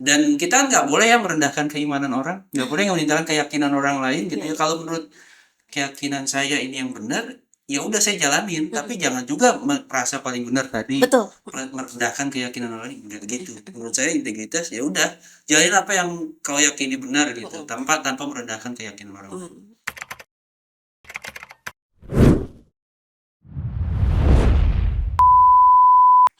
Dan kita nggak boleh ya merendahkan keimanan orang, nggak boleh meninggalkan keyakinan orang lain gitu ya. Kalau menurut keyakinan saya ini yang benar, ya udah saya jalanin, tapi jangan juga merasa paling benar tadi, Betul. merendahkan keyakinan orang lain, enggak gitu. Menurut saya integritas ya udah, jalanin apa yang kau yakini benar gitu, tanpa merendahkan keyakinan orang lain.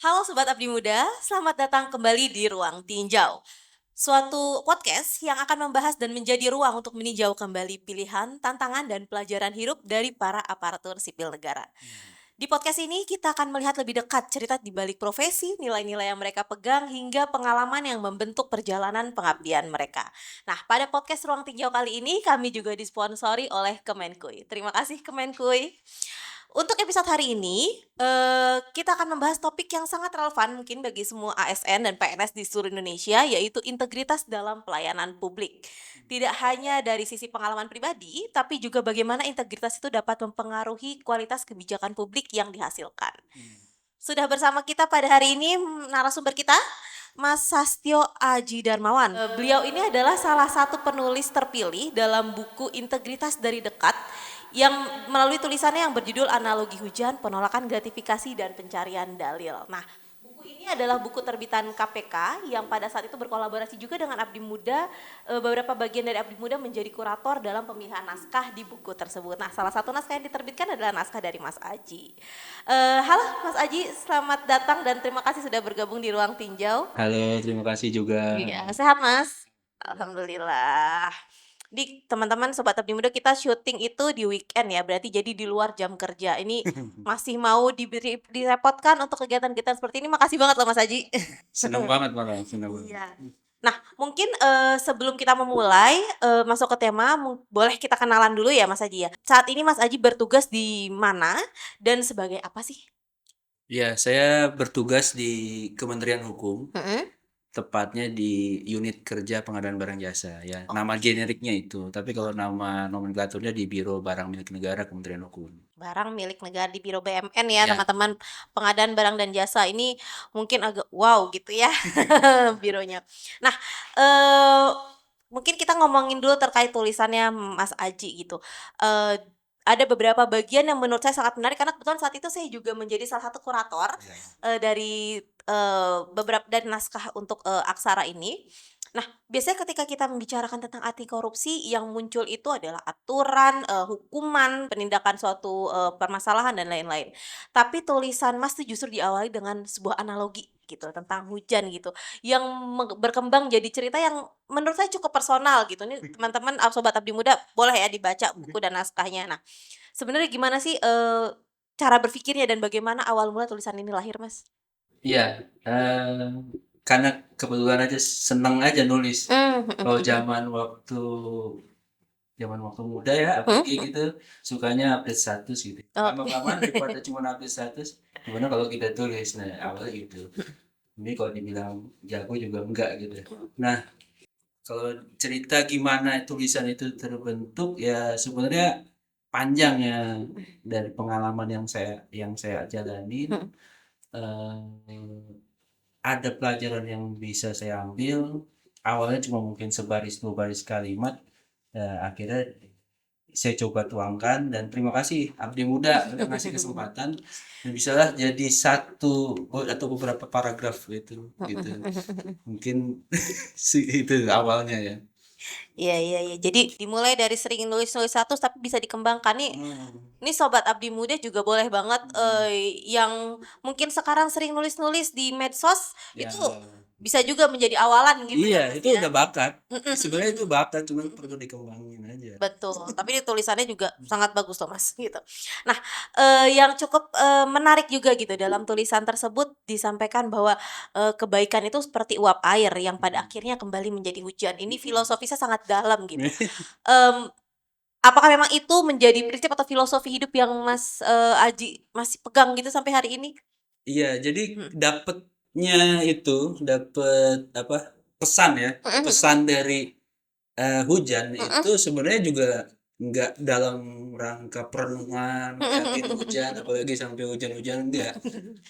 Halo Sobat Abdi Muda, selamat datang kembali di Ruang Tinjau. Suatu podcast yang akan membahas dan menjadi ruang untuk meninjau kembali pilihan, tantangan, dan pelajaran hidup dari para aparatur sipil negara. Di podcast ini kita akan melihat lebih dekat cerita di balik profesi, nilai-nilai yang mereka pegang, hingga pengalaman yang membentuk perjalanan pengabdian mereka. Nah, pada podcast Ruang Tinjau kali ini kami juga disponsori oleh Kemenkui. Terima kasih Kemenkui. Untuk episode hari ini, kita akan membahas topik yang sangat relevan mungkin bagi semua ASN dan PNS di seluruh Indonesia, yaitu integritas dalam pelayanan publik. Tidak hanya dari sisi pengalaman pribadi, tapi juga bagaimana integritas itu dapat mempengaruhi kualitas kebijakan publik yang dihasilkan. Sudah bersama kita pada hari ini narasumber kita, Mas Sastyo Aji Darmawan. Beliau ini adalah salah satu penulis terpilih dalam buku Integritas dari Dekat yang melalui tulisannya yang berjudul Analogi Hujan, Penolakan Gratifikasi dan Pencarian Dalil. Nah, buku ini adalah buku terbitan KPK yang pada saat itu berkolaborasi juga dengan Abdi Muda. Beberapa bagian dari Abdi Muda menjadi kurator dalam pemilihan naskah di buku tersebut. Nah, salah satu naskah yang diterbitkan adalah naskah dari Mas Aji. Halo Mas Aji, selamat datang dan terima kasih sudah bergabung di Ruang Tinjau. Halo, terima kasih juga. Iya, sehat Mas? Alhamdulillah. Di teman-teman Sobat Abdi Muda, kita syuting itu di weekend ya, berarti jadi di luar jam kerja. Ini masih mau direpotkan untuk kegiatan-kegiatan seperti ini. Makasih banget loh Mas Aji. Senang banget malah, senang banget. Iya. Nah, mungkin sebelum kita memulai masuk ke tema, boleh kita kenalan dulu ya Mas Aji ya. Saat ini Mas Aji bertugas di mana dan sebagai apa sih? Ya, saya bertugas di Kementerian Hukum, Mm-mm. tepatnya di unit kerja pengadaan barang jasa ya. Nama generiknya itu, tapi kalau nama nomenklaturnya di Biro Barang Milik Negara Kementerian Hukum. Barang milik negara di Biro BMN ya Ya. teman-teman, pengadaan barang dan jasa ini mungkin agak wow gitu ya bironya. Nah, mungkin kita ngomongin dulu terkait tulisannya Mas Aji gitu. Ada beberapa bagian yang menurut saya sangat menarik karena kebetulan saat itu saya juga menjadi salah satu kurator dari beberapa dan naskah untuk aksara ini. Nah, biasanya ketika kita membicarakan tentang anti korupsi yang muncul itu adalah aturan, hukuman, penindakan suatu permasalahan dan lain-lain. Tapi tulisan Mas tuh justru diawali dengan sebuah analogi gitu tentang hujan gitu, yang berkembang jadi cerita yang menurut saya cukup personal gitu. Ini teman-teman Sobat Abdi Muda boleh ya dibaca buku dan naskahnya. Nah, sebenarnya gimana sih cara berpikirnya dan bagaimana awal mula tulisan ini lahir, Mas? Iya, karena kebetulan aja seneng aja nulis. Kalau zaman waktu muda ya, apalagi gitu, sukanya update status gitu. Lama-kelamaan daripada cuma update status, gimana kalau kita tulis? Nah, awalnya gitu. Ini kalau dibilang jago juga enggak gitu. Nah, kalau cerita gimana tulisan itu terbentuk ya sebenarnya panjang ya, dari pengalaman yang saya jalanin. Ada pelajaran yang bisa saya ambil, awalnya cuma mungkin sebaris 2 baris kalimat, akhirnya saya coba tuangkan dan terima kasih Abdi Muda udah ngasih kesempatan dan bisalah jadi satu atau beberapa paragraf gitu. Mungkin itu awalnya ya. Iya iya iya. Jadi dimulai dari sering nulis-nulis status tapi bisa dikembangkan nih. Ini Sobat Abdi Muda juga boleh banget yang mungkin sekarang sering nulis-nulis di medsos Ya. itu bisa juga menjadi awalan gitu ya, Iya, Mas itu ya. udah bakat. Sebenarnya itu bakat, cuman perlu dikembangin aja. Betul, tapi ini tulisannya juga sangat bagus loh Mas, gitu. Nah, yang cukup menarik juga gitu dalam tulisan tersebut disampaikan bahwa kebaikan itu seperti uap air yang pada akhirnya kembali menjadi hujan. Ini filosofisnya sangat dalam gitu. Mmm, apakah memang itu menjadi prinsip atau filosofi hidup yang Mas Aji masih pegang gitu sampai hari ini? Iya, jadi Mhm. dapet apa, pesan ya, Mhm mhm. pesan dari, hujan Mhm. itu sebenarnya juga nggak dalam rangka perenungan, Mhm ngeliatin mhm hujan, mhm. apalagi sampai hujan-hujan, enggak.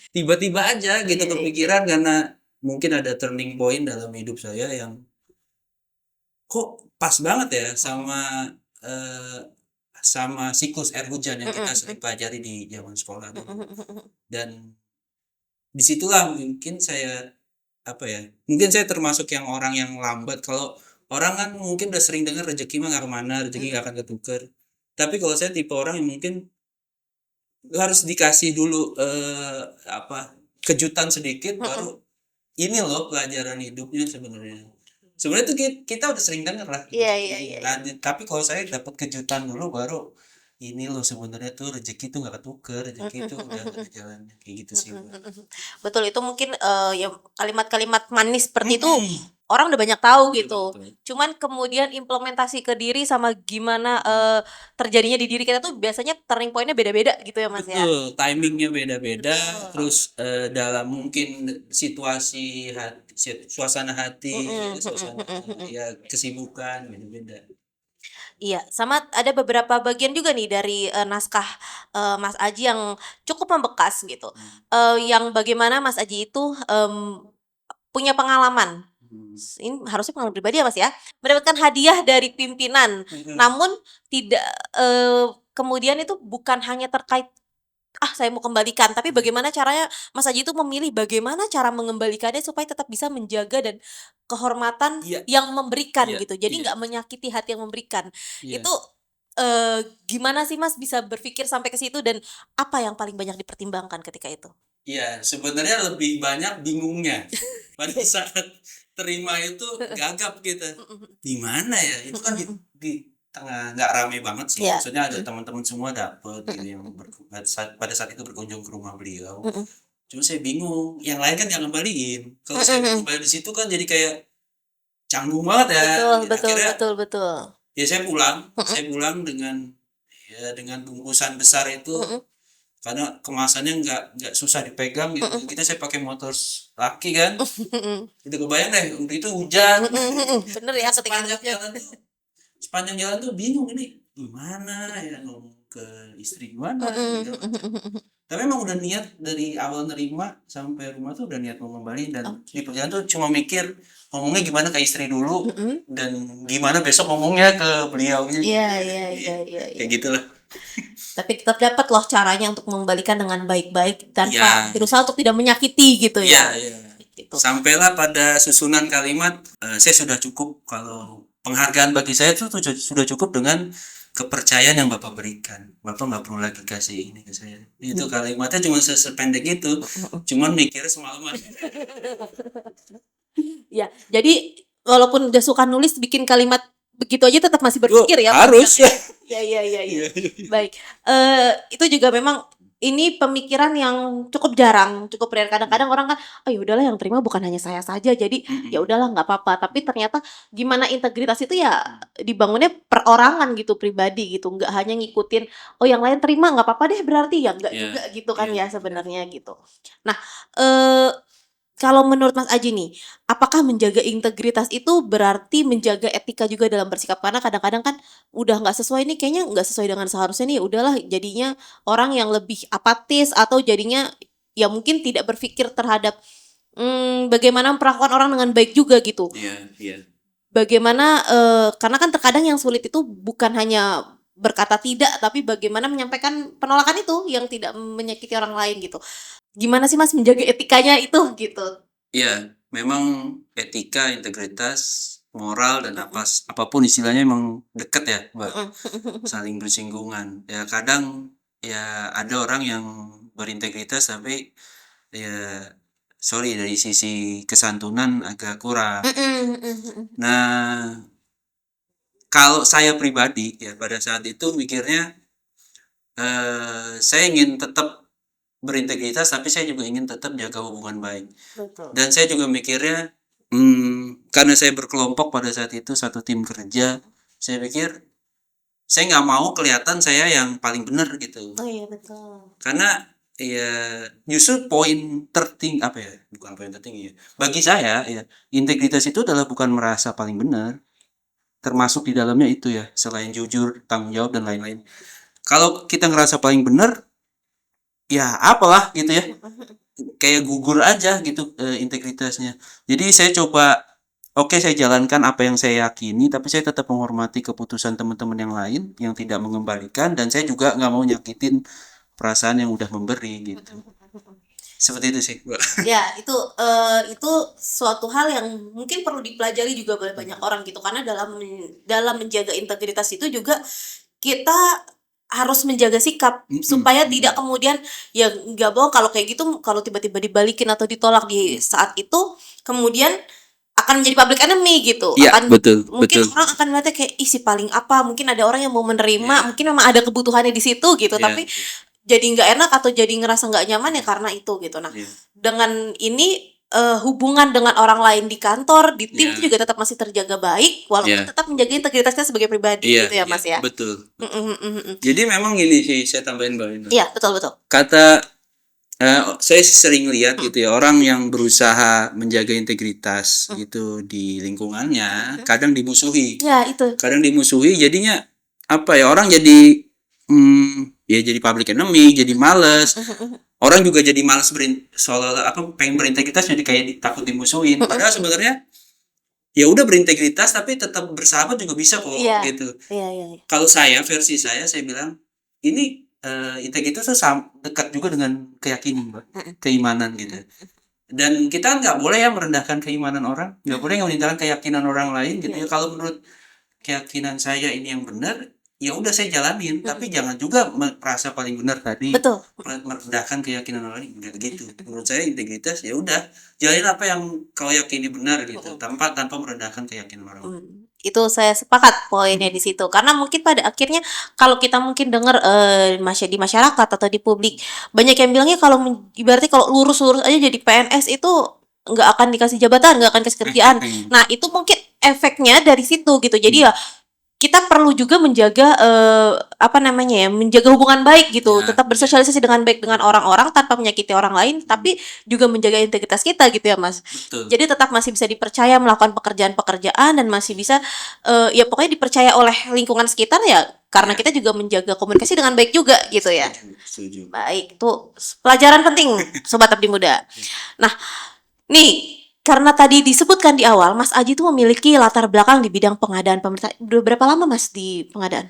Tiba-tiba aja gitu Iya iya. kepikiran karena mungkin ada turning point dalam hidup saya yang kok pas banget ya sama siklus air hujan yang kita sering pelajari di zaman sekolah dulu. Dan disitulah mungkin saya mungkin saya termasuk yang orang yang lambat. Kalau orang kan mungkin udah sering dengar rezeki mah nggak kemana, rezeki nggak akan ketuker. Tapi kalau saya tipe orang yang mungkin harus dikasih dulu kejutan sedikit baru ini loh pelajaran hidupnya sebenarnya. Sebenarnya tuh kita udah sering dengar lah. Iya. Nah, tapi kalau saya dapat kejutan dulu baru ini loh sebenarnya tuh rezeki tuh nggak ketuker, rezeki tuh udah ada jalannya kayak gitu sih. Betul, itu mungkin ya kalimat-kalimat manis seperti itu orang udah banyak tahu gitu. Betul. Cuman kemudian implementasi ke diri sama gimana terjadinya di diri kita tuh biasanya turning point-nya beda-beda gitu ya Mas ya. Betul, timingnya beda-beda, terus dalam mungkin suasana hati, suasana ya kesibukan beda-beda. Iya, sama ada beberapa bagian juga nih dari naskah Mas Aji yang cukup membekas gitu. Yang bagaimana Mas Aji itu punya pengalaman. Ini harusnya pengalaman pribadi ya Mas ya. Mendapatkan hadiah dari pimpinan. Namun tidak kemudian itu bukan hanya terkait saya mau kembalikan, tapi bagaimana caranya Mas Aji itu memilih bagaimana cara mengembalikannya supaya tetap bisa menjaga dan kehormatan Iya, yang memberikan iya, gitu. Jadi iya, nggak menyakiti hati yang memberikan. iya. Itu gimana sih Mas bisa berpikir sampai ke situ dan apa yang paling banyak dipertimbangkan ketika itu? Iya, sebenarnya lebih banyak bingungnya. Pada saat terima itu gagap kita. Di mana ya? Itu kan di tengah nggak rame banget sih. Iya. Maksudnya ada teman-teman semua dapet gitu yang pada saat itu berkunjung ke rumah beliau. Cuma saya bingung. Yang lain kan yang ngembaliin. Kalau saya kembali di situ kan jadi kayak canggung banget ya. Akhirnya Betul. ya saya pulang dengan bungkusan besar itu. Karena kemasannya nggak susah dipegang gitu. Kita saya pakai motor laki kan. Itu kebayang deh, udah itu hujan. Bener ya ketika Sepanjang jalan tuh bingung ini gimana ya ngomong ke istri gimana gitu. Tapi emang udah niat dari awal nerima sampai rumah tuh udah niat mau kembali dan di perjalanan tuh cuma mikir ngomongnya gimana ke istri dulu dan gimana besok ngomongnya ke beliau. Iya. Kayak gitulah. Tapi tetap dapat loh caranya untuk mengembalikan dengan baik-baik tanpa Iya. berusaha untuk tidak menyakiti gitu ya. Iya. Gitu. Sampailah pada susunan kalimat saya sudah cukup. Kalau penghargaan bagi saya itu sudah cukup dengan kepercayaan yang Bapak berikan. Bapak nggak perlu lagi kasih ini ke saya. Itu kalimatnya cuma sependek itu. Cuman mikirnya semalaman. Ya, jadi walaupun udah suka nulis bikin kalimat begitu aja tetap masih berpikir ya. Harus ya. Iya. Baik. Itu juga memang ini pemikiran yang cukup jarang, cukup rare. Kadang-kadang orang kan, ya udahlah yang terima bukan hanya saya saja, jadi ya udahlah nggak apa-apa. Tapi ternyata gimana integritas itu ya dibangunnya perorangan gitu, pribadi gitu, nggak hanya ngikutin, yang lain terima nggak apa-apa deh berarti ya nggak juga gitu kan ya sebenarnya gitu. Nah, kalau menurut Mas Aji nih, apakah menjaga integritas itu berarti menjaga etika juga dalam bersikap? Karena kadang-kadang kan udah nggak sesuai nih, kayaknya nggak sesuai dengan seharusnya nih, udahlah jadinya orang yang lebih apatis atau jadinya ya mungkin tidak berpikir terhadap bagaimana memperlakukan orang dengan baik juga gitu. Iya. Bagaimana, karena kan terkadang yang sulit itu bukan hanya berkata tidak, tapi bagaimana menyampaikan penolakan itu yang tidak menyakiti orang lain gitu. Gimana sih Mas menjaga etikanya itu gitu? Iya, memang etika, integritas, moral dan apapun istilahnya emang deket ya, Mbak. Saling bersinggungan. Ya kadang ya ada orang yang berintegritas tapi ya dari sisi kesantunan agak kurang. Nah, kalau saya pribadi ya pada saat itu mikirnya saya ingin tetap berintegritas tapi saya juga ingin tetap jaga hubungan baik. Betul. Dan saya juga mikirnya karena saya berkelompok pada saat itu satu tim kerja, saya pikir saya nggak mau kelihatan saya yang paling benar gitu. Oh iya betul. Karena ya justru poin tertinggi bukan poin tertinggi ya. Bagi saya ya integritas itu adalah bukan merasa paling benar, termasuk di dalamnya itu ya selain jujur, tanggung jawab dan lain-lain. Kalau kita ngerasa paling benar, ya apalah gitu ya. kayak gugur aja gitu integritasnya. Jadi saya coba, oke saya jalankan apa yang saya yakini, tapi saya tetap menghormati keputusan teman-teman yang lain yang tidak mengembalikan, dan saya juga nggak mau nyakitin perasaan yang udah memberi gitu. Seperti itu sih, Mbak. Ya, itu suatu hal yang mungkin perlu dipelajari juga oleh banyak orang gitu, karena dalam menjaga integritas itu juga kita harus menjaga sikap supaya tidak kemudian ya nggak bohong kalau kayak gitu, kalau tiba-tiba dibalikin atau ditolak di saat itu kemudian akan menjadi public enemy gitu. Iya, Akan betul, mungkin betul. orang akan melihatnya kayak ih si paling apa, mungkin ada orang yang mau menerima, Iya. mungkin memang ada kebutuhannya di situ gitu, Iya, tapi jadi nggak enak atau jadi ngerasa nggak nyaman ya karena itu gitu. Nah, iya. dengan ini hubungan dengan orang lain di kantor, di tim Iya. itu juga tetap masih terjaga baik walaupun Iya. tetap menjaga integritasnya sebagai pribadi Iya, gitu ya Mas ya. betul. Mm, mm, mm, mm. Jadi memang gini sih, saya tambahin Mbak Ina. Iya, betul. Kata saya sering lihat gitu ya, orang yang berusaha menjaga integritas gitu di lingkungannya kadang dimusuhi. Ya, itu. Kadang dimusuhi, jadinya apa ya, orang jadi ya jadi public enemy, jadi males. Orang juga jadi males pengen berintegritas, jadi kayak takut dimusuhin. Padahal sebenarnya ya udah berintegritas tapi tetap bersahabat juga bisa kok Iya. gitu. Iya. Kalau versi saya bilang ini integritas tuh dekat juga dengan keyakinan, Mbak. Keimanan gitu. Dan kita kan nggak boleh ya merendahkan keimanan orang, nggak boleh meninggalkan keyakinan orang lain gitu ya. Kalau menurut keyakinan saya ini yang benar, ya udah saya jalanin, tapi jangan juga merasa paling benar tadi, Betul. merendahkan keyakinan orang lain, udah gitu. Menurut saya integritas ya udah jalanin apa yang kau yakini benar gitu, tanpa merendahkan keyakinan orang lain. Itu saya sepakat poinnya di situ, karena mungkin pada akhirnya kalau kita mungkin dengar di masyarakat atau di publik banyak yang bilangnya kalau ibaratnya kalau lurus-lurus aja jadi PNS itu nggak akan dikasih jabatan, nggak akan kasih kerjaan. Nah, itu mungkin efeknya dari situ gitu. Jadi ya kita perlu juga menjaga menjaga hubungan baik gitu, Ya, tetap bersosialisasi dengan baik dengan orang-orang tanpa menyakiti orang lain, tapi juga menjaga integritas kita gitu ya Mas. betul. Jadi tetap masih bisa dipercaya melakukan pekerjaan-pekerjaan dan masih bisa ya pokoknya dipercaya oleh lingkungan sekitar ya, karena kita juga menjaga komunikasi dengan baik juga gitu ya. Setuju. Baik, itu pelajaran penting Sobat Abdi Muda. Nah, nih karena tadi disebutkan di awal, Mas Aji itu memiliki latar belakang di bidang pengadaan pemerintah. Udah berapa lama Mas di pengadaan?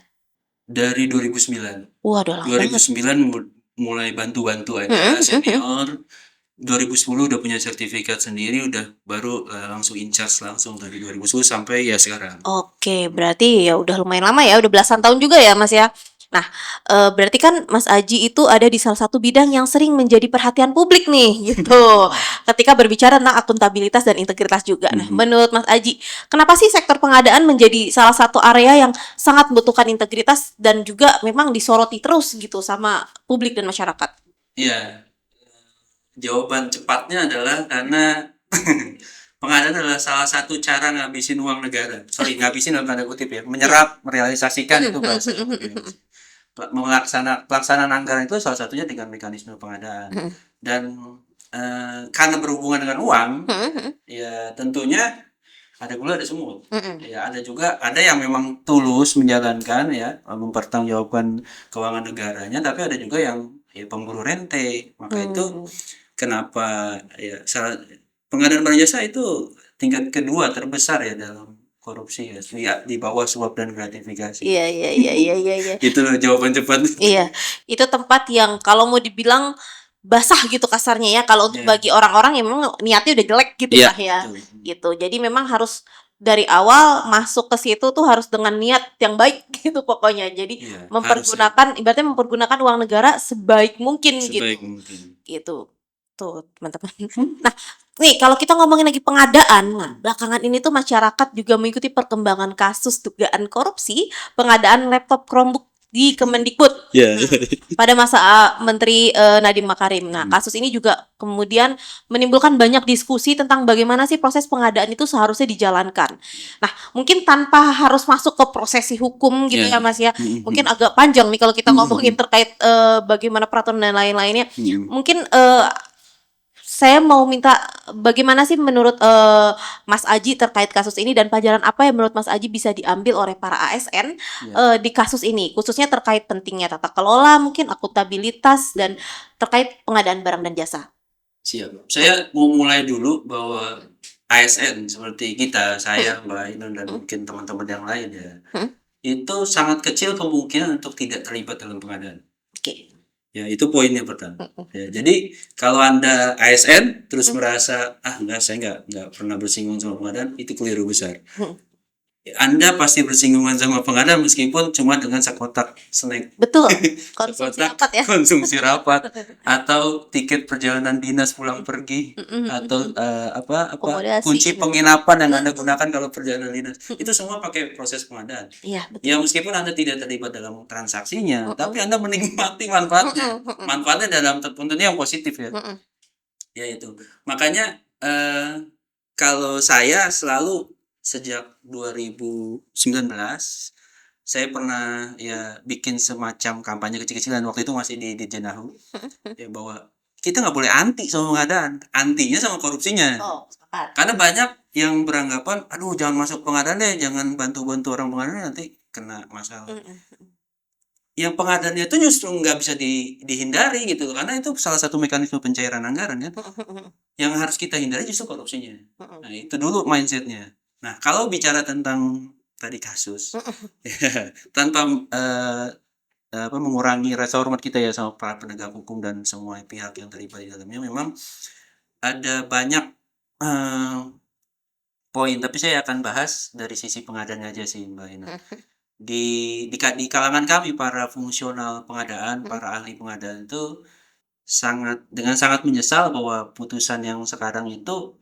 Dari 2009. Waduh, lama banget. 2009 mulai bantu-bantu aja senior. 2010 udah punya sertifikat sendiri, udah baru langsung in charge langsung dari 2010 sampai ya sekarang. Oke, berarti ya udah lumayan lama ya, udah belasan tahun juga ya Mas ya. Nah, berarti kan Mas Aji itu ada di salah satu bidang yang sering menjadi perhatian publik nih, gitu. Ketika berbicara tentang akuntabilitas dan integritas juga. Nah, menurut Mas Aji, kenapa sih sektor pengadaan menjadi salah satu area yang sangat membutuhkan integritas dan juga memang disoroti terus gitu sama publik dan masyarakat? Iya, jawaban cepatnya adalah karena pengadaan adalah salah satu cara ngabisin uang negara. Ngabisin dalam tanda kutip ya, menyerap, merealisasikan itu bahasa. Pelaksanaan anggaran itu salah satunya dengan mekanisme pengadaan. Dan karena berhubungan dengan uang, ya tentunya ada gula ada semut. Ya ada yang memang tulus menjalankan ya, mempertanggungjawabkan keuangan negaranya, tapi ada juga yang ya pemburu rente. Maka itu kenapa ya pengadaan barang jasa itu tingkat kedua terbesar ya dalam korupsi ya, di bawah suap dan gratifikasi. Iya. Itu jawaban cepat. Iya, itu tempat yang kalau mau dibilang basah gitu kasarnya ya, kalau untuk bagi orang-orang yang memang niatnya udah jelek gitu lah ya. Gitu. Jadi memang harus dari awal masuk ke situ tuh harus dengan niat yang baik gitu pokoknya. Jadi ibaratnya mempergunakan uang negara sebaik mungkin gitu. Gitu. Tuh, teman-teman. Nah, nih kalau kita ngomongin lagi pengadaan, nah, belakangan ini tuh masyarakat juga mengikuti perkembangan kasus dugaan korupsi pengadaan laptop Chromebook di Kemendikbud pada masa Menteri Nadiem Makarim. Nah, kasus ini juga kemudian menimbulkan banyak diskusi tentang bagaimana sih proses pengadaan itu seharusnya dijalankan. Nah, mungkin tanpa harus masuk ke prosesi hukum gitu ya Mas ya. Mungkin agak panjang nih kalau kita ngomongin terkait bagaimana peraturan dan lain-lainnya. Mungkin saya mau minta bagaimana sih menurut Mas Aji terkait kasus ini, dan pelajaran apa yang menurut Mas Aji bisa diambil oleh para ASN di kasus ini, khususnya terkait pentingnya tata kelola, mungkin akuntabilitas dan terkait pengadaan barang dan jasa. Siap. Saya mau mulai dulu bahwa ASN seperti kita, saya, Mbak Ainun, dan Mhm. mungkin teman-teman yang lain ya, Mhm. itu sangat kecil kemungkinan untuk tidak terlibat dalam pengadaan. Oke. Ya, itu poin yang pertama. Mhm. Ya, jadi kalau Anda ASN terus Mhm. merasa, "Ah, enggak, saya enggak pernah bersinggungan sama pengadaan," itu keliru besar. Mhm. Anda pasti bersinggungan sama pengadaan meskipun cuma dengan sekotak snack, Betul, konsumsi sekotak rapat ya. konsumsi rapat, atau tiket perjalanan dinas pulang pergi, Mhm. atau Akomodasi kunci gitu. penginapan yang Anda Mhm. gunakan kalau perjalanan dinas. Mhm. Itu semua pakai proses pengadaan. Iya, betul. Ya meskipun Anda tidak terlibat dalam transaksinya, tapi Mhm. Anda menikmati manfaatnya. Mhm. Mhm. Manfaatnya dalam tentunya yang positif ya. Mhm. Ya itu. Makanya, kalau saya selalu sejak 2019, saya pernah ya bikin semacam kampanye kecil-kecilan, waktu itu masih di Dirjen Ahu, Mhm. ya bahwa kita nggak boleh anti sama pengadaan, antinya sama korupsinya. Oh, sepakat. Karena banyak yang beranggapan, "Aduh jangan masuk pengadaan deh, jangan bantu-bantu orang pengadaan nanti kena masalah." Mhm. Mhm. Yang pengadaannya itu justru nggak bisa dihindari gitu loh, karena itu salah satu mekanisme pencairan anggaran kan. Mhm. Mhm. Yang harus kita hindari justru korupsinya. Mhm. Nah, itu dulu mindset-nya. Nah, kalau bicara tentang tadi kasus, Mhm. ya, tanpa, mengurangi rasa hormat kita ya sama para penegak hukum dan semua pihak yang terlibat di dalamnya, memang ada banyak, eee, poin, tapi saya akan bahas dari sisi pengadaannya aja sih, Mbak Ina. Mhm. Di kalangan kami para fungsional pengadaan, Mhm. para ahli pengadaan itu sangat menyesal bahwa putusan yang sekarang itu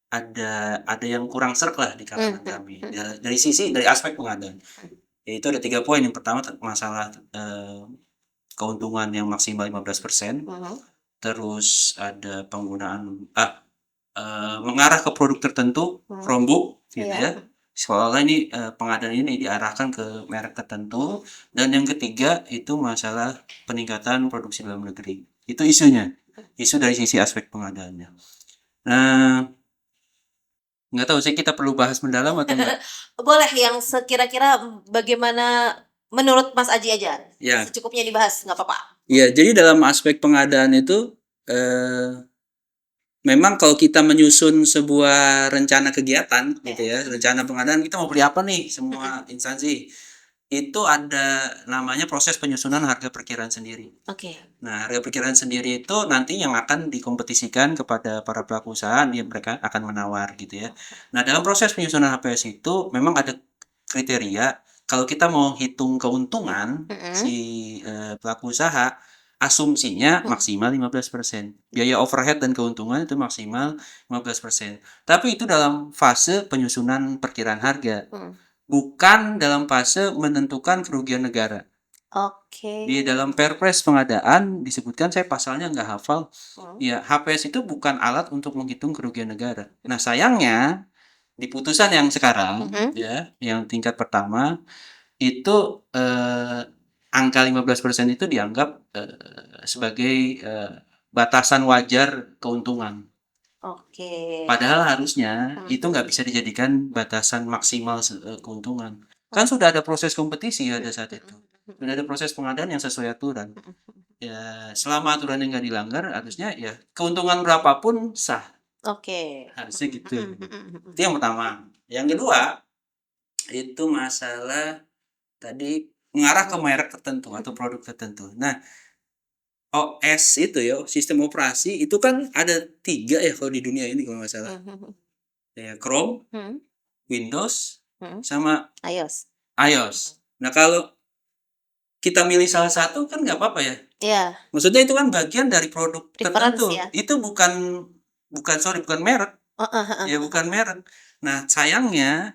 ada yang kurang sreg lah di kalangan Mhm. kami, Mhm. dari aspek pengadaan. Yaitu ada 3 poin, yang pertama masalah, keuntungan yang maksimal 15%, Mhm. terus ada mengarah ke produk tertentu, Mhm. Chromebook gitu Iya. ya, seolah-olah ini, pengadaan ini diarahkan ke merek tertentu, dan yang ketiga itu masalah peningkatan produksi dalam negeri. Itu isunya, isu dari sisi aspek pengadaannya. Nah, nggak tahu sih kita perlu bahas mendalam atau enggak? Boleh yang sekira-kira bagaimana menurut Mas Aji aja? Ya. Secukupnya dibahas, nggak apa-apa. Ya, jadi dalam aspek pengadaan itu, eee, memang kalau kita menyusun sebuah rencana kegiatan gitu Oke. ya, rencana pengadaan kita mau beli apa nih semua Mhm. instansi, itu ada namanya proses penyusunan harga perkiraan sendiri. Oke. Nah, harga perkiraan sendiri itu nanti yang akan dikompetisikan kepada para pelaku usaha, ya mereka akan menawar gitu ya. Nah, dalam proses penyusunan HPS itu memang ada kriteria, kalau kita mau hitung keuntungan Mhm. si, pelaku usaha, asumsinya Mhm. maksimal 15%. Biaya overhead dan keuntungan itu maksimal 15%. Tapi itu dalam fase penyusunan perkiraan harga, Mhm. bukan dalam fase menentukan kerugian negara. Oke. Di dalam Perpres pengadaan disebutkan, saya pasalnya nggak hafal, Mhm. ya HPS itu bukan alat untuk menghitung kerugian negara. Nah sayangnya, di putusan yang sekarang Mhm. ya, yang tingkat pertama, itu, angka 15% itu dianggap, sebagai, batasan wajar keuntungan. Oke. Padahal harusnya Mhm. itu nggak bisa dijadikan batasan maksimal keuntungan. Kan sudah ada proses kompetisi pada saat itu. Mhm. Sudah ada proses pengadaan yang sesuai aturan. Mhm. Ya, selama aturannya nggak dilanggar, harusnya ya keuntungan berapapun sah, Oke. harusnya gitu. Mhm. Mhm. Itu Mhm. yang pertama. Yang kedua, itu masalah tadi mengarah ke merek tertentu atau produk tertentu. Nah, OS itu ya, sistem operasi itu kan ada 3 ya kalau di dunia ini kalau nggak salah. Mhm. Ya, Chrome, Mhm. Windows, Mhm. sama iOS. iOS. Nah, kalau kita milih salah satu kan nggak apa-apa ya. Iya, Maksudnya itu kan bagian dari produk preference tertentu. ya. Itu bukan merek. Heeh. Ya Heeh. bukan merek. Nah sayangnya,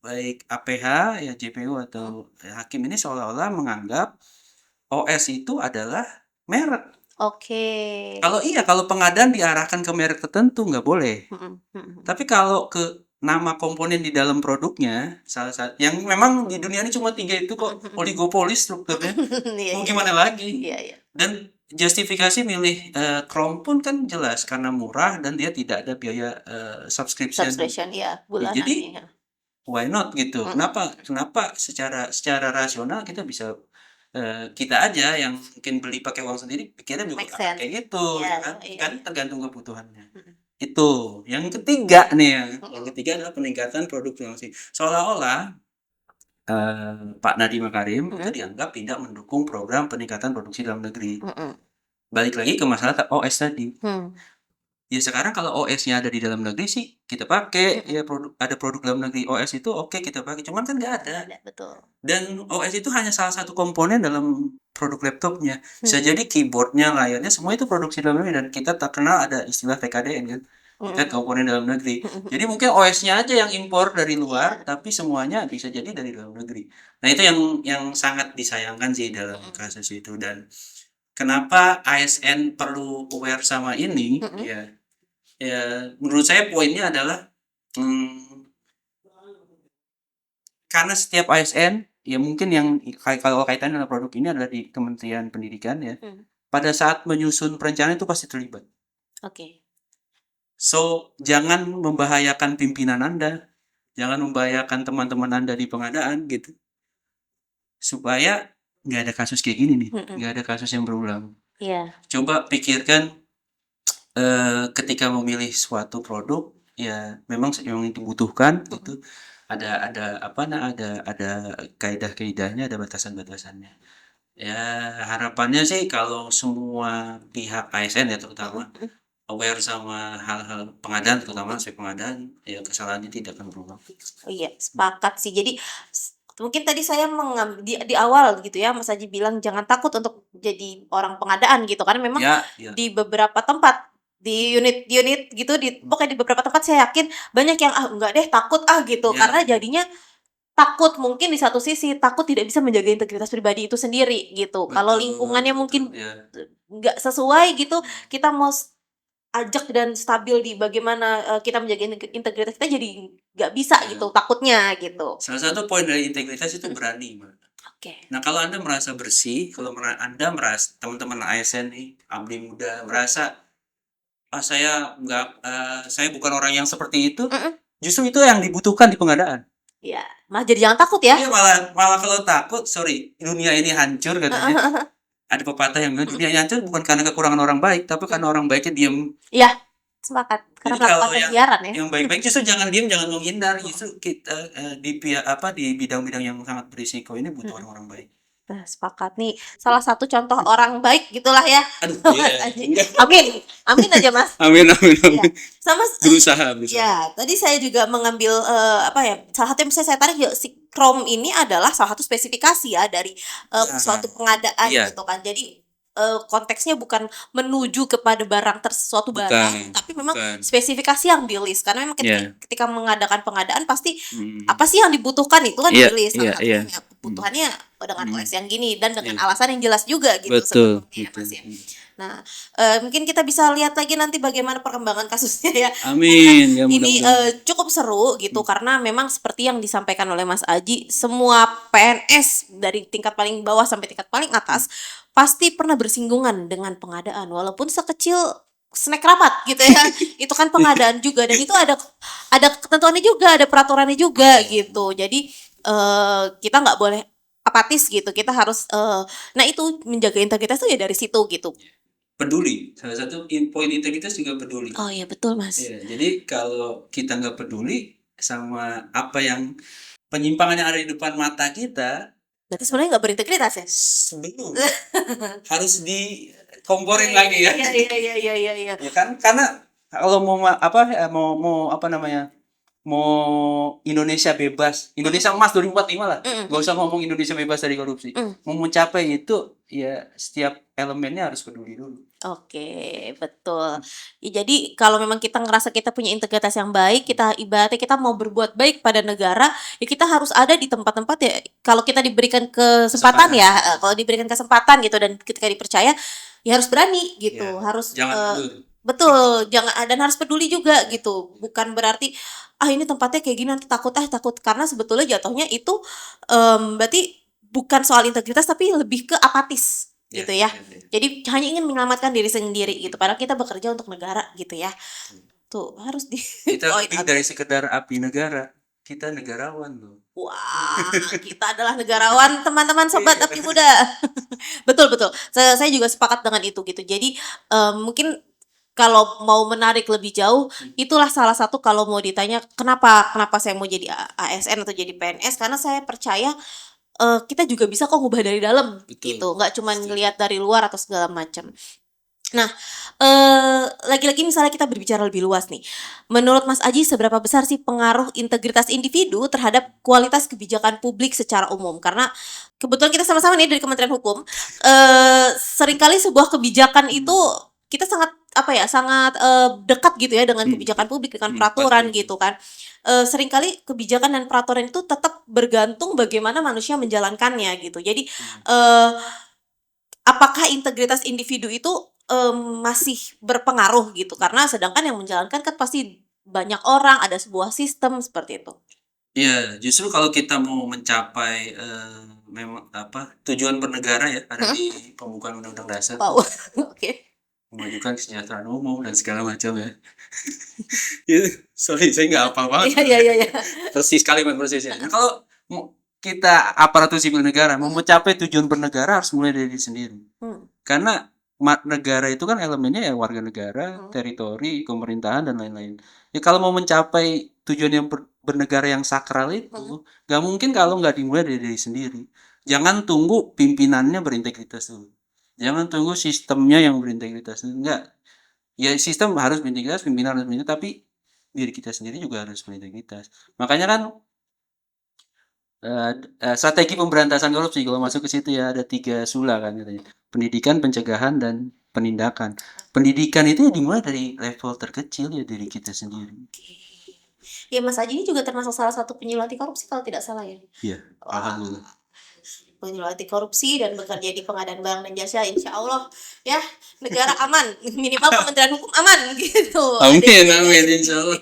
baik APH, ya JPU Mhm. atau hakim ini seolah-olah menganggap OS itu adalah merek. Oke. Kalau pengadaan diarahkan ke merek tertentu nggak boleh. Mhm. Mhm. Tapi kalau ke nama komponen di dalam produknya, salah satu yang memang di dunia ini cuma 3 itu kok, Mhm. oligopolis strukturnya, Iya, mau iya, iya. gimana lagi? Iya, iya. Dan justifikasi milih, Chrome pun kan jelas karena murah dan dia tidak ada biaya, subscription. Subscription ya, Ya bulanan jadi ya. why not gitu? Mhm. Kenapa kenapa secara secara rasional kita bisa kita aja yang mungkin beli pakai uang sendiri pikirnya juga Make sense. kayak gitu Iya, ya kan, iya. kan tergantung kebutuhannya. Mhm. Itu. Yang ketiga nih yang Mhm. ketiga adalah peningkatan produksi. Seolah-olah, Pak Nadiem Makarim itu dianggap tidak mendukung program peningkatan produksi dalam negeri. Mhm. Balik lagi ke masalah OS tadi. Hmm. Ya sekarang kalau OS-nya ada di dalam negeri sih kita pakai, Mhm. ya ada produk dalam negeri OS itu oke kita pakai, cuman kan nggak ada. Ada, betul. Dan OS itu hanya salah satu komponen dalam produk laptopnya. Bisa Hmm. jadi keyboard-nya, layarnya semua itu produksi dalam negeri dan kita tak kenal ada istilah PKDN kan. Kan Mhm. komponen dalam negeri. Mhm. Jadi mungkin OS-nya aja yang impor dari luar, tapi semuanya bisa jadi dari dalam negeri. Nah, itu yang sangat disayangkan sih dalam kasus itu. Dan kenapa ASN perlu aware sama ini? Mhm. Ya menurut saya poinnya adalah hmm, karena setiap ASN ya mungkin yang kalau kaitannya dengan produk ini adalah di Kementerian Pendidikan ya. Hmm. Pada saat menyusun perencanaan itu pasti terlibat. Oke. So, jangan membahayakan pimpinan Anda, jangan membahayakan teman-teman Anda di pengadaan gitu. Supaya nggak ada kasus kayak gini nih, Mhm. nggak ada kasus yang berulang. Iya. Coba pikirkan ketika memilih suatu produk, ya memang yang dibutuhkan gitu. Ada apa ada kaidah-kaidahnya, ada batasan-batasannya. Ya harapannya sih kalau semua pihak ASN ya terutama aware sama hal-hal pengadaan, terutama aspek pengadaan, ya kesalahannya tidak akan berulang. Oh iya, sepakat sih. Jadi mungkin tadi saya di awal gitu ya, Mas Aji bilang jangan takut untuk jadi orang pengadaan gitu, karena memang Ya, ya. di beberapa tempat, di unit-unit gitu, pokoknya di beberapa tempat saya yakin banyak yang ah enggak deh takut ah gitu, Ya, karena jadinya takut mungkin di satu sisi takut tidak bisa menjaga integritas pribadi itu sendiri gitu. Kalau betul, lingkungannya betul, mungkin ya. nggak sesuai gitu, kita mau ajak dan stabil di bagaimana kita menjaga integritas kita jadi nggak bisa Ya. gitu takutnya gitu. Salah satu poin dari integritas itu berani, Mbak. Oke. Nah, kalau Anda merasa bersih, kalau Anda merasa teman-teman ASN nih, abdi muda merasa saya bukan orang yang seperti itu, Mhm. justru itu yang dibutuhkan di pengadaan. Iya, Mas jadi jangan takut ya. Iya, malah kalau takut, sorry, dunia ini hancur katanya. Ada pepatah yang bilang dunia ini hancur bukan karena kekurangan orang baik, tapi karena orang baiknya diem. Iya, sepakat. Karena Jadi kalau melakukan pembiaran ya. yang baik-baik justru jangan diem, jangan menghindar. Justru kita di bidang-bidang yang sangat berisiko ini butuh Mhm. orang-orang baik. Nah, sepakat nih. Salah satu contoh orang baik gitulah ya. Aduh, Mas iya. Aji. Amin. Amin aja, Mas. Amin, amin, Iya. amin. Sama Berusaha. ya, tadi saya juga mengambil apa ya? Salah satu yang bisa saya tarik ya si Chrome ini adalah salah satu spesifikasi ya dari suatu pengadaan Iya. gitu kan. Jadi konteksnya bukan menuju kepada suatu barang, Bukan, tapi memang bukan. spesifikasi yang di-list. Karena memang Iya. ketika mengadakan pengadaan pasti Hmm. apa sih yang dibutuhkan itu kan Iya, di-list. iya, Salah satunya iya. ya kebutuhannya dengan Hmm. OS yang gini dan dengan Iya. alasan yang jelas juga gitu Betul, sebetulnya ya, betul. Mas ya. Nah, mungkin kita bisa lihat lagi nanti bagaimana perkembangan kasusnya ya. Amin, ya Ini mudah-mudahan. cukup seru gitu karena memang seperti yang disampaikan oleh Mas Aji, semua PNS dari tingkat paling bawah sampai tingkat paling atas pasti pernah bersinggungan dengan pengadaan walaupun sekecil snack rapat gitu ya. Itu kan pengadaan juga dan itu ada ketentuannya juga, ada peraturannya juga gitu. Jadi kita nggak boleh apatis gitu. Kita harus nah itu menjaga integritas itu ya dari situ gitu. Peduli. Salah satu poin integritas juga peduli. Oh iya betul, Mas. Iya, jadi kalau kita nggak peduli sama apa yang penyimpangan yang ada di depan mata kita, Berarti sebenarnya nggak berintegritas ya? sebelum harus dikomporin lagi ya. Iya. Ya kan karena kalau mau apa namanya? Mau Indonesia bebas, Indonesia emas 2045 lah. Gak usah ngomong Indonesia bebas dari korupsi. Mau mencapai itu ya setiap elemennya harus peduli dulu. Oke, betul. Ya, jadi kalau memang kita ngerasa kita punya integritas yang baik, kita ibaratnya kita mau berbuat baik pada negara, ya kita harus ada di tempat-tempat ya. Kalau kita diberikan kesempatan ya, kalau diberikan kesempatan gitu dan ketika dipercaya, ya harus berani gitu, Ya, harus jangan mundur. betul, jangan dan harus peduli juga gitu. Bukan berarti ini tempatnya kayak gini nanti takut karena sebetulnya jatuhnya itu berarti bukan soal integritas tapi lebih ke apatis gitu ya. Jadi hanya ingin menyelamatkan diri sendiri gitu. Padahal kita bekerja untuk negara gitu ya. Tuh harus di Kita point lebih out. dari sekedar abdi negara. kita negarawan loh. Wah, kita adalah negarawan, teman-teman sobat Abdi Muda. Betul betul. Saya juga sepakat dengan itu gitu. Jadi mungkin kalau mau menarik lebih jauh, itulah salah satu kalau mau ditanya kenapa saya mau jadi ASN atau jadi PNS, karena saya percaya kita juga bisa kok ngubah dari dalam. Betul. Gitu. Nggak cuma ngelihat dari luar atau segala macam. Nah, lagi-lagi misalnya kita berbicara lebih luas nih. Menurut Mas Aji, seberapa besar sih pengaruh integritas individu terhadap kualitas kebijakan publik secara umum? Karena kebetulan kita sama-sama nih dari Kementerian Hukum. Seringkali sebuah kebijakan itu kita sangat sangat dekat gitu ya dengan kebijakan publik, dengan peraturan gitu kan. Seringkali kebijakan dan peraturan itu tetap bergantung bagaimana manusia menjalankannya gitu. Jadi apakah integritas individu itu masih berpengaruh gitu, karena sedangkan yang menjalankan kan pasti banyak orang, ada sebuah sistem seperti itu. Iya, justru kalau kita mau mencapai memang tujuan bernegara ya ada di pembukaan Undang-Undang Dasar, Wow, oke. memajukan kesejahteraan umum dan segala macam ya. Sorry, saya nggak apa banget. Iya. Persis kalimat persisnya. Nah, kalau kita aparatur sipil negara mau mencapai tujuan bernegara harus mulai dari diri sendiri. Karena negara itu kan elemennya ya warga negara, teritori, pemerintahan dan lain-lain. Ya kalau mau mencapai tujuan yang bernegara yang sakral itu, nggak mungkin kalau nggak dimulai dari diri sendiri. Jangan tunggu pimpinannya berintegritas dulu. Jangan tunggu sistemnya yang berintegritas. Enggak. Ya sistem harus berintegritas, pimpinan harus berintegritas, tapi diri kita sendiri juga harus berintegritas. Makanya kan strategi pemberantasan korupsi kalau masuk ke situ ya ada 3 sula kan katanya. Pendidikan, pencegahan, dan penindakan. Pendidikan itu ya dimulai dari level terkecil ya diri kita sendiri. Ya Mas Aji ini juga termasuk salah satu penyuluh anti korupsi kalau tidak salah ya. Iya, alhamdulillah. Penyuluh anti korupsi dan bekerja di pengadaan barang dan jasa, insya Allah ya negara aman, minimal Kementerian Hukum aman gitu. Amin, insya Allah.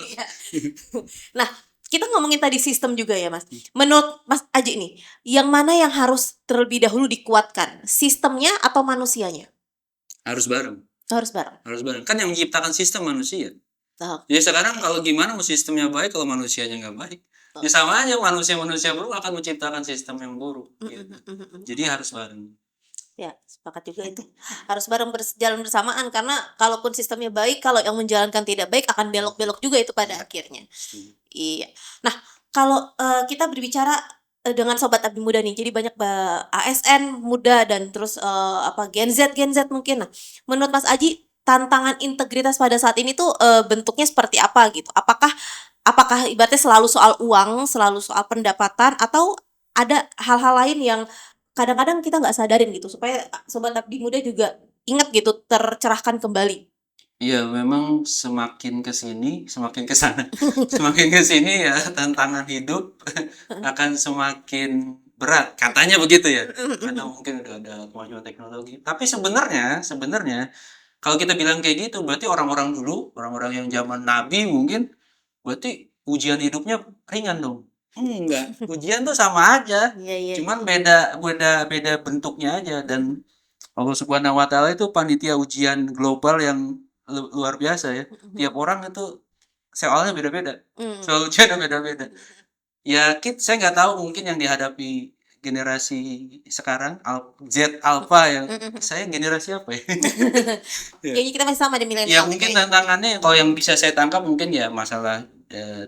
Nah, kita ngomongin tadi sistem juga ya Mas. Menurut Mas Aji nih, yang mana yang harus terlebih dahulu dikuatkan? Sistemnya atau manusianya? Harus bareng. Harus bareng. Harus bareng. Kan yang menciptakan sistem manusia. Oh. Ya sekarang kalau gimana mau sistemnya baik kalau manusianya nggak baik? Ya sama aja manusia buruk akan menciptakan sistem yang buruk. Gitu. Jadi harus bareng. Ya, sepakat juga itu. Harus bareng berjalan bersamaan, karena kalaupun sistemnya baik, kalau yang menjalankan tidak baik akan belok-belok juga itu pada akhirnya. Iya. Nah, kalau kita berbicara dengan sobat Abdi Muda nih, jadi banyak ASN muda dan terus Gen Z mungkin. Nah, menurut Mas Aji, tantangan integritas pada saat ini tuh bentuknya seperti apa gitu? Apakah ibaratnya selalu soal uang, selalu soal pendapatan, atau ada hal-hal lain yang kadang-kadang kita nggak sadarin gitu, supaya sobat Abdi Muda juga ingat gitu, tercerahkan kembali. Iya, memang semakin kesini, semakin kesana, semakin kesini ya tantangan hidup akan semakin berat, katanya begitu ya. Karena mungkin udah ada kemajuan teknologi. Tapi sebenarnya kalau kita bilang kayak gitu, berarti orang-orang dulu, orang-orang yang zaman Nabi mungkin, berarti ujian hidupnya ringan dong. Enggak, ujian tuh sama aja, cuman beda bentuknya aja. Dan Allah Subhanahu Wa Taala itu panitia ujian global yang luar biasa ya. Tiap orang itu soalnya beda-beda, soal ujian beda-beda. Ya saya nggak tahu mungkin yang dihadapi generasi sekarang Z Alpha yang saya generasi apa ya? Kayaknya kita masih sama di milenial. Ya mungkin tantangannya kalau yang bisa saya tangkap mungkin ya masalah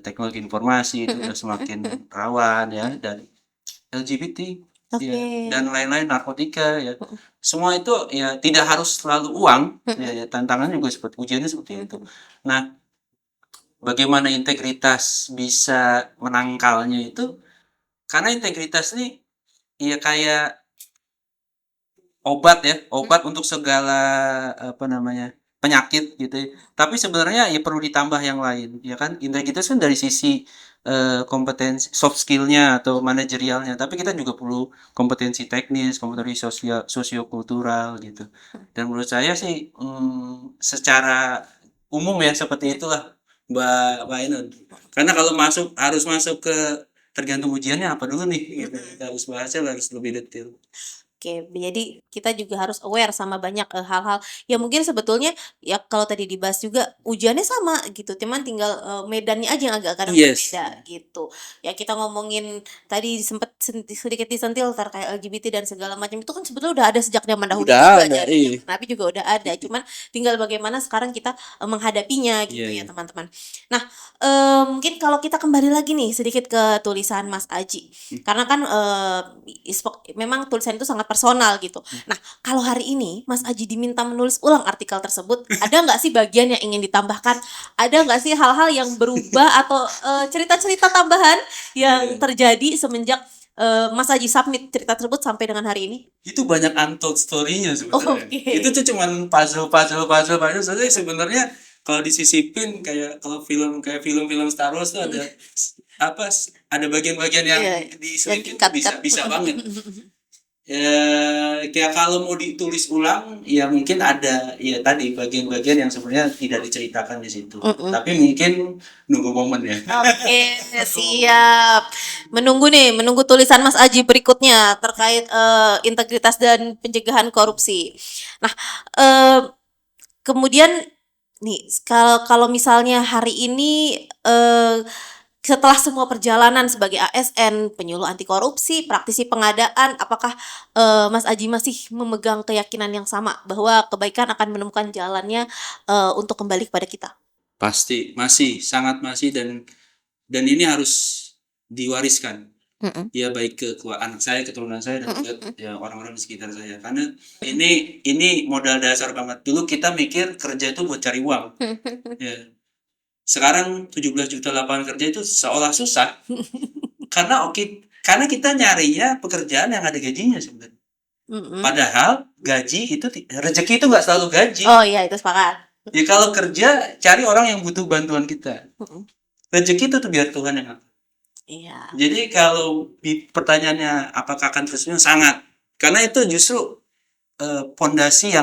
teknologi informasi itu udah semakin rawan ya, dan LGBT ya, dan lain-lain, narkotika ya. Semua itu ya tidak harus selalu uang ya, tantangannya juga seperti ujiannya seperti itu. Nah, bagaimana integritas bisa menangkalnya itu, karena integritas ini ya kayak obat untuk segala penyakit gitu ya. Tapi sebenarnya ya perlu ditambah yang lain ya kan. Integritas kan dari sisi kompetensi soft skillnya atau manajerialnya, tapi kita juga perlu kompetensi teknis, kompetensi sosiokultural gitu. Dan menurut saya sih secara umum ya seperti itulah Mbak Ainun. Karena kalau harus masuk ke tergantung ujiannya apa dulu nih gitu. Kita harus bahasnya harus lebih detail. Oke, jadi kita juga harus aware sama banyak, hal-hal yang mungkin sebetulnya ya kalau tadi dibahas juga ujiannya sama gitu, cuman tinggal, medannya aja yang agak kadang Yes. berbeda gitu. Ya kita ngomongin tadi sempet sedikit disentil terkait LGBT dan segala macam itu kan sebetulnya udah ada sejak zaman dahulu Udah juga, ada, dari iya. zaman Nabi juga udah ada, cuman tinggal bagaimana sekarang kita, menghadapinya gitu Iya, ya iya. teman-teman. Nah, mungkin kalau kita kembali lagi nih sedikit ke tulisan Mas Aji, karena kan, memang tulisan itu sangat personal gitu. Nah, kalau hari ini Mas Aji diminta menulis ulang artikel tersebut, ada nggak sih bagian yang ingin ditambahkan? Ada nggak sih hal-hal yang berubah atau, cerita-cerita tambahan yang Iya. terjadi semenjak, Mas Aji submit cerita tersebut sampai dengan hari ini? Itu banyak untold story-nya sebenarnya. Oke. Itu tuh cuman puzzle. Soalnya sebenarnya kalau disisipin kayak film-film Star Wars tuh ada bagian-bagian yang Iya, yang diselipin tuh cut-cut. bisa banget. Ya, kayak kalau mau ditulis ulang, ya mungkin ada ya tadi bagian-bagian yang sebenarnya tidak diceritakan di situ. Tapi mungkin nunggu momen ya. Oke, siap. Menunggu tulisan Mas Aji berikutnya terkait, integritas dan pencegahan korupsi. Nah, eee, kemudian nih, kalau kalau misalnya hari ini, setelah semua perjalanan sebagai ASN, penyuluh anti korupsi, praktisi pengadaan, apakah, Mas Aji masih memegang keyakinan yang sama bahwa kebaikan akan menemukan jalannya, untuk kembali kepada kita? Pasti, sangat masih dan ini harus diwariskan. Ya baik ke anak saya, keturunan saya dan juga ya orang-orang di sekitar saya. Karena ini modal dasar banget. Dulu kita mikir kerja itu buat cari uang. Ya. Sekarang 17 juta lapangan kerja itu seolah susah. Karena kita nyarinya pekerjaan yang ada gajinya sebenarnya. Padahal gaji itu rezeki itu nggak selalu gaji. Oh iya, itu sepakat. Ya kalau kerja cari orang yang butuh bantuan kita. Rezeki itu tuh biar Tuhan yang ngatur. Iya. Jadi kalau pertanyaannya apakah akan terusnya, sangat. Karena itu justru pondasi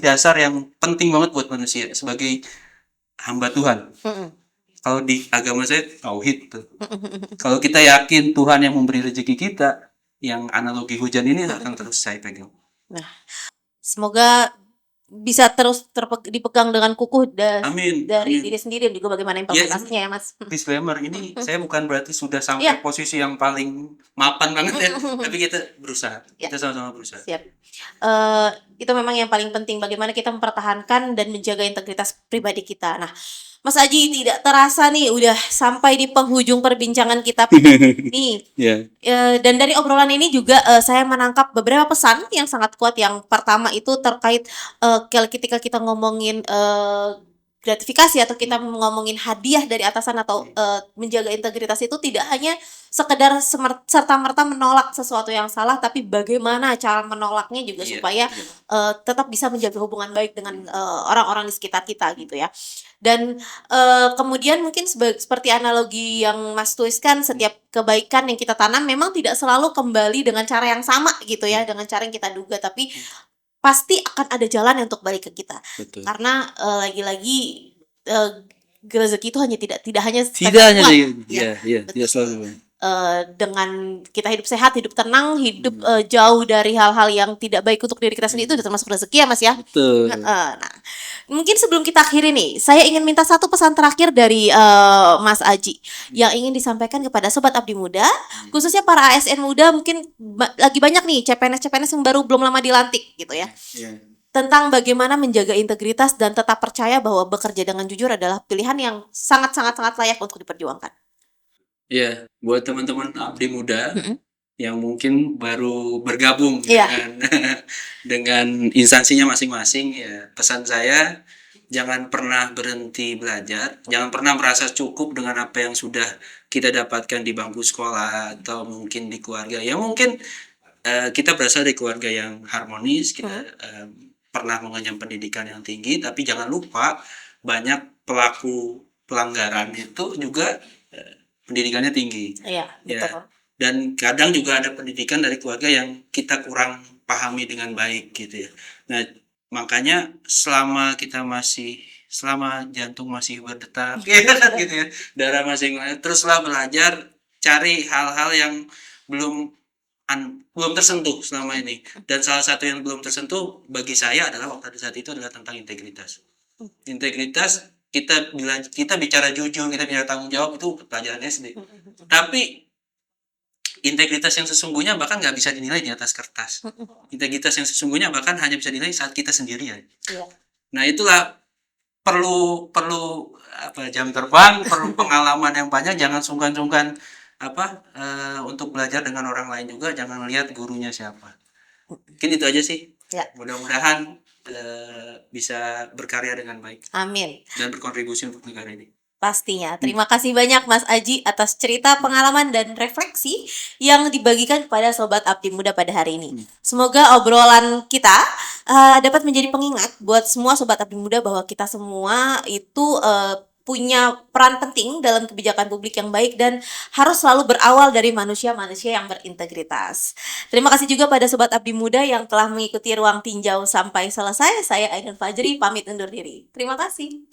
dasar yang penting banget buat manusia sebagai hamba Tuhan. Kalau di agama saya tauhid tuh. Kalau kita yakin Tuhan yang memberi rezeki kita, yang analogi hujan ini akan terus saya pegang. Nah, semoga bisa terus dipegang dengan kukuh Amin. dari Amin. diri sendiri dan juga bagaimana implementasinya ya Mas. Disclaimer, ini saya bukan berarti sudah sampai posisi yang paling mapan banget ya, tapi kita berusaha. Kita sama-sama berusaha. Siap. Itu memang yang paling penting, bagaimana kita mempertahankan dan menjaga integritas pribadi kita. Nah, Mas Aji, tidak terasa nih udah sampai di penghujung perbincangan kita nih. Dan dari obrolan ini juga saya menangkap beberapa pesan yang sangat kuat. Yang pertama itu terkait ketika kita ngomongin gratifikasi atau kita ngomongin hadiah dari atasan atau menjaga integritas itu tidak hanya sekedar serta-merta menolak sesuatu yang salah, tapi bagaimana cara menolaknya juga supaya tetap bisa menjaga hubungan baik dengan orang-orang di sekitar kita gitu ya. Dan kemudian mungkin seperti analogi yang Mas tuliskan, setiap kebaikan yang kita tanam memang tidak selalu kembali dengan cara yang sama gitu ya, dengan cara yang kita duga, tapi pasti akan ada jalan untuk balik ke kita. Betul. Karena lagi-lagi rezeki itu tidak hanya tidak selalu. Dengan kita hidup sehat, hidup tenang, hidup jauh dari hal-hal yang tidak baik untuk diri kita sendiri, itu termasuk rezeki ya Mas ya. Betul. Nah, mungkin sebelum kita akhiri nih, saya ingin minta satu pesan terakhir dari Mas Aji yang ingin disampaikan kepada Sobat Abdi Muda, khususnya para ASN muda, mungkin lagi banyak nih CPNS yang baru belum lama dilantik gitu ya. Tentang bagaimana menjaga integritas dan tetap percaya bahwa bekerja dengan jujur adalah pilihan yang sangat layak untuk diperjuangkan. Ya, buat teman-teman abdi muda yang mungkin baru bergabung dengan instansinya masing-masing, ya pesan saya, jangan pernah berhenti belajar, jangan pernah merasa cukup dengan apa yang sudah kita dapatkan di bangku sekolah atau mungkin di keluarga. Ya mungkin kita berasal dari keluarga yang harmonis, kita pernah mengenyam pendidikan yang tinggi, tapi jangan lupa banyak pelaku pelanggaran itu juga pendidikannya tinggi. Iya, betul. Dan kadang juga ada pendidikan dari keluarga yang kita kurang pahami dengan baik gitu ya. Nah, makanya selama jantung masih berdetak gitu ya, darah masih mengalir, teruslah belajar, cari hal-hal yang belum belum tersentuh selama ini. Dan salah satu yang belum tersentuh bagi saya adalah waktu saat itu adalah tentang integritas. Integritas, kita bicara jujur, kita bicara tanggung jawab itu pelajaran SD. Tapi integritas yang sesungguhnya bahkan nggak bisa dinilai di atas kertas. Integritas yang sesungguhnya bahkan hanya bisa dinilai saat kita sendirian. Iya. Nah, itulah perlu jam terbang, perlu pengalaman yang banyak, jangan sungkan-sungkan untuk belajar dengan orang lain juga, jangan lihat gurunya siapa. Mungkin itu aja sih. Ya. Mudah-mudahan bisa berkarya dengan baik Amin. dan berkontribusi untuk negara ini. Pastinya. Terima kasih banyak Mas Aji atas cerita, pengalaman, dan refleksi yang dibagikan kepada Sobat Abdi Muda pada hari ini. Semoga obrolan kita dapat menjadi pengingat buat semua Sobat Abdi Muda bahwa kita semua itu punya peran penting dalam kebijakan publik yang baik dan harus selalu berawal dari manusia-manusia yang berintegritas. Terima kasih juga pada Sobat Abdi Muda yang telah mengikuti Ruang Tinjau sampai selesai. Saya Ainun Fajri, pamit undur diri. Terima kasih.